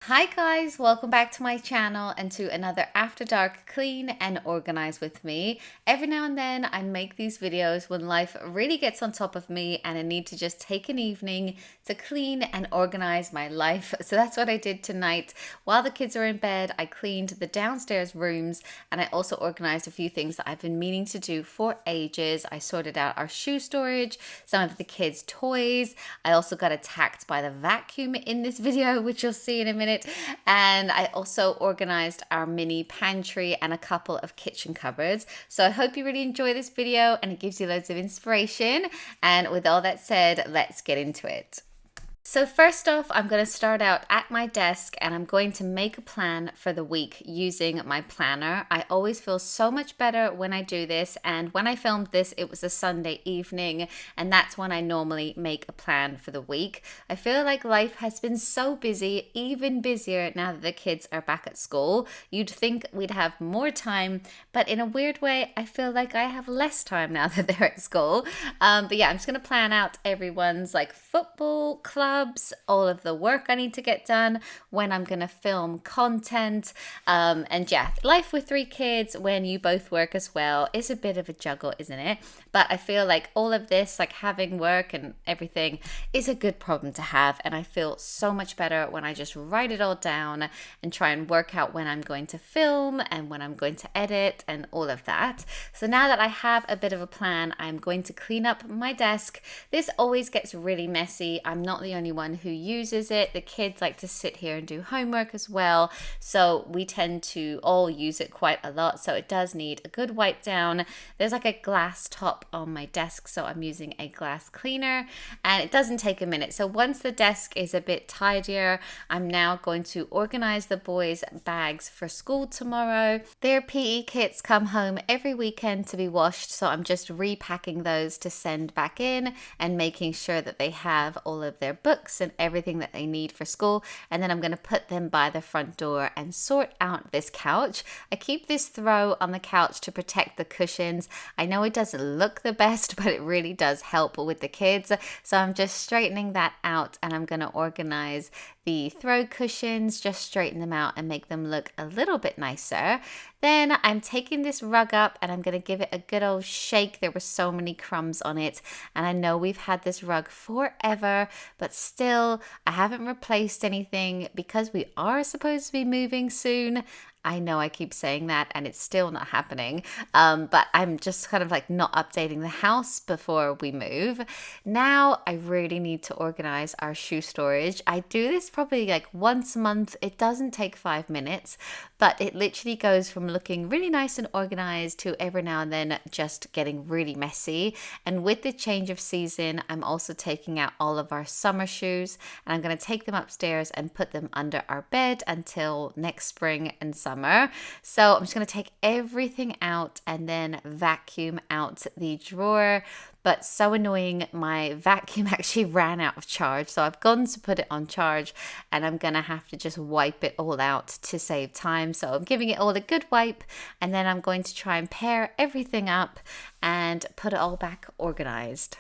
Hi guys, welcome back to my channel and to another After Dark Clean and Organize with me. Every now and then I make these videos when life really gets on top of me and I need to just take an evening to clean and organize my life. So that's what I did tonight. While the kids are in bed, I cleaned the downstairs rooms and I also organized a few things that I've been meaning to do for ages. I sorted out our shoe storage, some of the kids' toys. I also got attacked by the vacuum in this video, which you'll see in a minute. And I also organized our mini pantry and a couple of kitchen cupboards. So I hope you really enjoy this video and it gives you loads of inspiration. And with all that said, let's get into it. So first off, I'm going to start out at my desk and I'm going to make a plan for the week using my planner. I always feel so much better when I do this, and when I filmed this, it was a Sunday evening, and that's when I normally make a plan for the week. I feel like life has been so busy, even busier now that the kids are back at school. You'd think we'd have more time, but in a weird way, I feel like I have less time now that they're at school. But yeah, I'm just going to plan out everyone's like football, clubs, all of the work I need to get done, when I'm going to film content. And yeah, life with 3 kids when you both work as well is a bit of a juggle, isn't it? But I feel like all of this, like having work and everything, is a good problem to have. And I feel so much better when I just write it all down and try and work out when I'm going to film and when I'm going to edit and all of that. So now that I have a bit of a plan, I'm going to clean up my desk. This always gets really messy. I'm not the only one who uses it. The kids like to sit here and do homework as well, so we tend to all use it quite a lot. So it does need a good wipe down. There's like a glass top on my desk, so I'm using a glass cleaner, and it doesn't take a minute. So once the desk is a bit tidier, I'm now going to organize the boys' bags for school tomorrow. Their PE kits come home every weekend to be washed, so I'm just repacking those to send back in and making sure that they have all of their books and everything that they need for school. And then I'm going to put them by the front door and sort out this couch. I keep this throw on the couch to protect the cushions. I know it doesn't look the best, but it really does help with the kids. So I'm just straightening that out, and I'm going to organize the throw cushions, just straighten them out and make them look a little bit nicer. Then I'm taking this rug up and I'm going to give it a good old shake. There were so many crumbs on it, and I know we've had this rug forever, but still I haven't replaced anything because we are supposed to be moving soon. I know I keep saying that and it's still not happening, but I'm just kind of like not updating the house before we move. Now I really need to organize our shoe storage. I do this probably like once a month. It doesn't take 5 minutes, but it literally goes from looking really nice and organized to every now and then just getting really messy. And with the change of season, I'm also taking out all of our summer shoes, and I'm going to take them upstairs and put them under our bed until next spring and summer. So I'm just going to take everything out and then vacuum out the drawer. But so annoying, my vacuum actually ran out of charge, so I've gone to put it on charge and I'm gonna have to just wipe it all out to save time. So I'm giving it all a good wipe, and then I'm going to try and pair everything up and put it all back organized.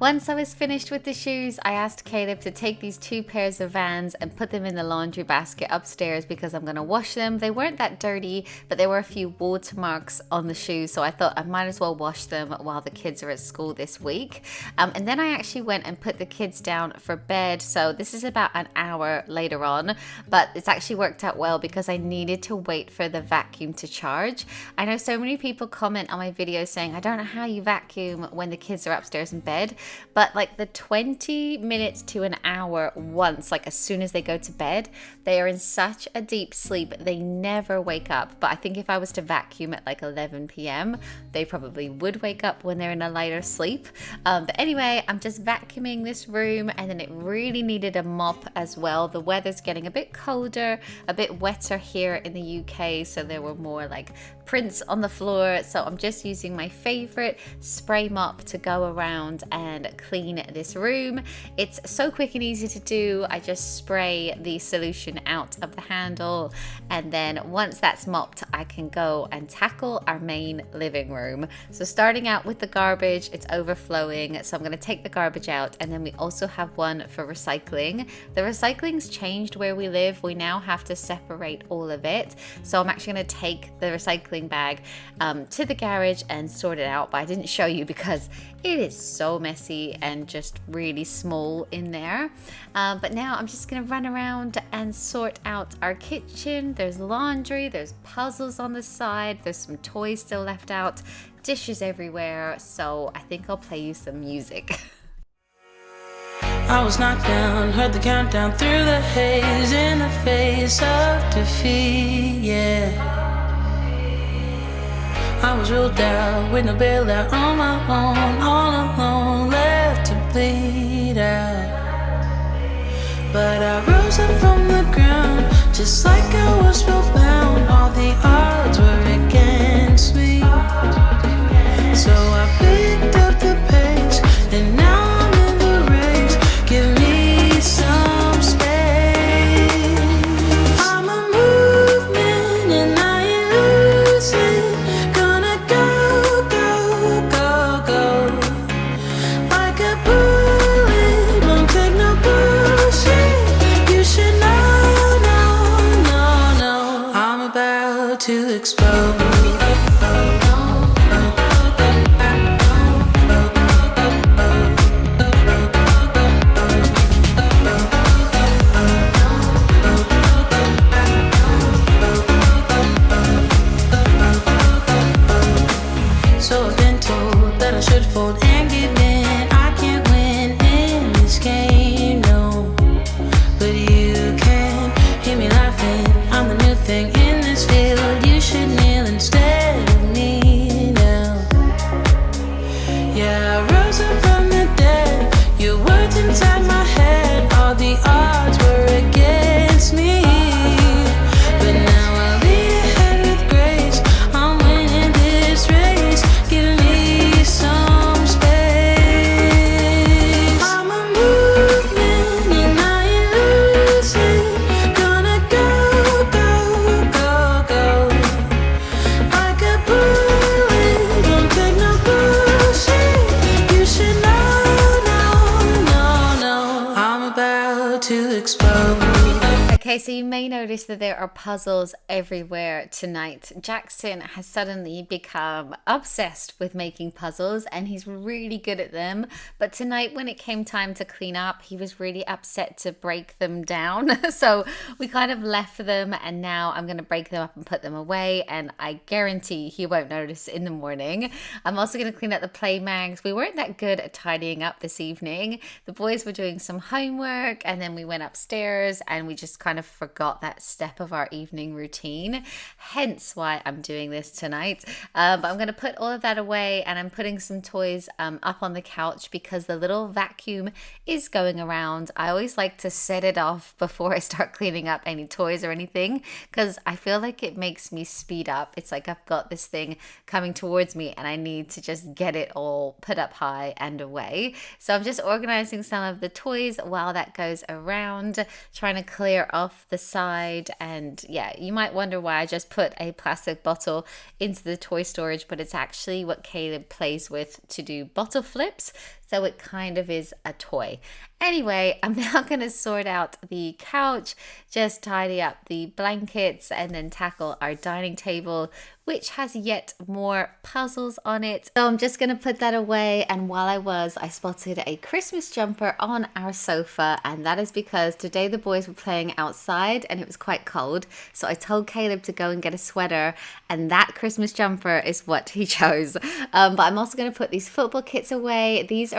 Once I was finished with the shoes, I asked Caleb to take these 2 pairs of Vans and put them in the laundry basket upstairs because I'm going to wash them. They weren't that dirty, but there were a few watermarks on the shoes, so I thought I might as well wash them while the kids are at school this week. And then I actually went and put the kids down for bed, so this is about an hour later on, but it's actually worked out well because I needed to wait for the vacuum to charge. I know so many people comment on my videos saying, I don't know how you vacuum when the kids are upstairs in bed. but like the 20 minutes to an hour once, like as soon as they go to bed, they are in such a deep sleep, they never wake up. But I think if I was to vacuum at like 11 p.m., they probably would wake up when they're in a lighter sleep. But anyway, I'm just vacuuming this room, and then it really needed a mop as well. The weather's getting a bit colder, a bit wetter here in the UK, so there were more like prints on the floor. So I'm just using my favorite spray mop to go around and clean this room. It's so quick and easy to do. I just spray the solution out of the handle, and then once that's mopped, I can go and tackle our main living room. So starting out with the garbage, it's overflowing, so I'm going to take the garbage out, and then we also have one for recycling. The recycling's changed where we live. We now have to separate all of it, so I'm actually going to take the recycling bag to the garage and sort it out, but I didn't show you because it is so messy and just really small in there. But now I'm just gonna run around and sort out our kitchen. There's laundry, there's puzzles on the side, there's some toys still left out, dishes everywhere, so I think I'll play you some music. I was knocked down, heard the countdown through the haze, in the face of defeat, yeah. I was ruled out with no bailout, on my own, all alone, left to bleed out. But I rose up from the ground, just like I was spellbound. All the odds were against me, so I picked up the pace, and now I'm in the race. Give me some space. I'm a movement and I ain't losing. Gonna go, go, go, go. Like a bullet, won't take no bullshit. You should know, no, no, no. I'm about to explode. So I've been told that I should fold and give in. I can't win in this game, no. But you can hear me laughing. I'm the new thing in this field. You should kneel instead of me now. Yeah, I rose up from the dead. Your words inside my head. All the odds were against me, but now I lead ahead with grace. I'm winning this race. Give me some space. I'm a movement and I ain't losing. Gonna go, go, go, go. Like a bullet, won't take no bullshit. You should know, no, no, no. I'm about to explode. Okay, so you may notice that there are puzzles everywhere tonight. Jackson has suddenly become obsessed with making puzzles, and he's really good at them. But tonight, when it came time to clean up, he was really upset to break them down. So we kind of left them, and now I'm going to break them up and put them away, and I guarantee he won't notice in the morning. I'm also going to clean up the play mags. We weren't that good at tidying up this evening. The boys were doing some homework, and then we went upstairs and we just kind of forgot that step of our evening routine, hence why I'm doing this tonight. But I'm going to put all of that away, and I'm putting some toys up on the couch because the little vacuum is going around. I always like to set it off before I start cleaning up any toys or anything, because I feel like it makes me speed up. It's like I've got this thing coming towards me and I need to just get it all put up high and away. So I'm just organizing some of the toys while that goes around, trying to clear off the side. And yeah, you might wonder why I just put a plastic bottle into the toy storage, but it's actually what Caleb plays with to do bottle flips, so it kind of is a toy. Anyway, I'm now going to sort out the couch, just tidy up the blankets, and then tackle our dining table, which has yet more puzzles on it. So I'm just going to put that away, and while I spotted a Christmas jumper on our sofa, and that is because today the boys were playing outside and it was quite cold. So I told Caleb to go and get a sweater, and that Christmas jumper is what he chose. But I'm also going to put these football kits away. These are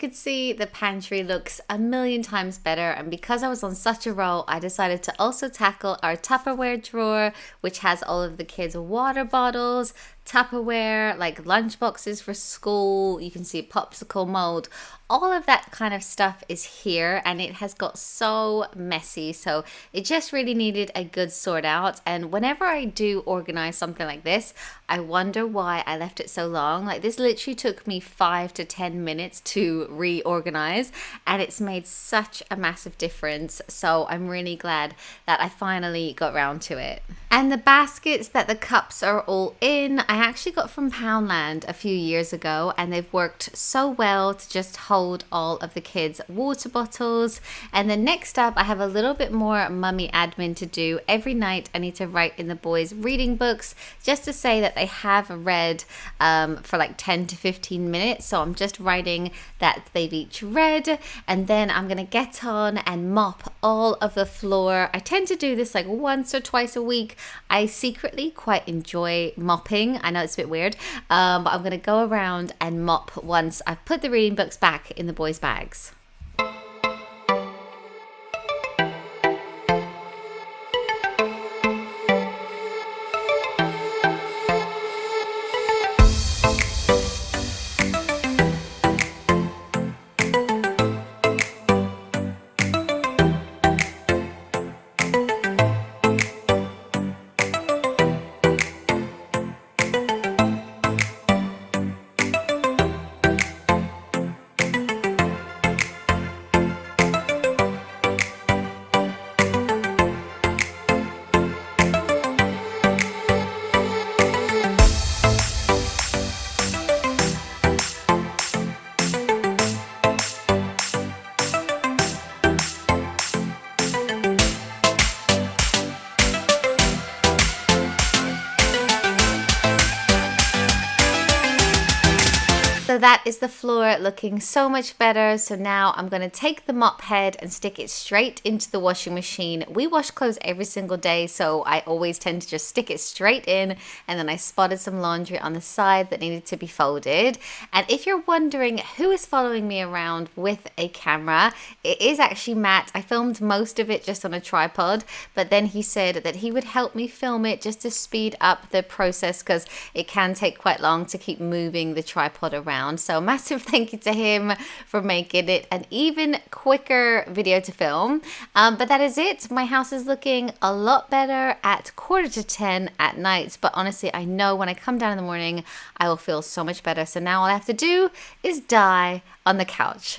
can see, the pantry looks a million times better, and because I was on such a roll, I decided to also tackle our Tupperware drawer, which has all of the kids' water bottles, Tupperware, like lunch boxes for school. You can see popsicle mold. All of that kind of stuff is here, and it has got so messy, so it just really needed a good sort out. And whenever I do organize something like this, I wonder why I left it so long. Like, this literally took me 5 to 10 minutes to reorganize, and it's made such a massive difference. So I'm really glad that I finally got round to it. And the baskets that the cups are all in, I actually got from Poundland a few years ago, and they've worked so well to just hold all of the kids' water bottles. And then next up, I have a little bit more mummy admin to do. Every night I need to write in the boys' reading books just to say that they have read for like 10 to 15 minutes. So I'm just writing that they've each read, and then I'm gonna get on and mop all of the floor. I tend to do this like once or twice a week. I secretly quite enjoy mopping. I know it's a bit weird, but I'm gonna go around and mop once I've put the reading books back in the boys' bags. So that is the floor looking so much better. So now I'm going to take the mop head and stick it straight into the washing machine. We wash clothes every single day, so I always tend to just stick it straight in, and then I spotted some laundry on the side that needed to be folded. And if you're wondering who is following me around with a camera, it is actually Matt. I filmed most of it just on a tripod, but then he said that he would help me film it just to speed up the process, because it can take quite long to keep moving the tripod around. So a massive thank you to him for making it an even quicker video to film. But that is it. My house is looking a lot better at 9:45 at night, but honestly, I know when I come down in the morning I will feel so much better. So now all I have to do is die on the couch.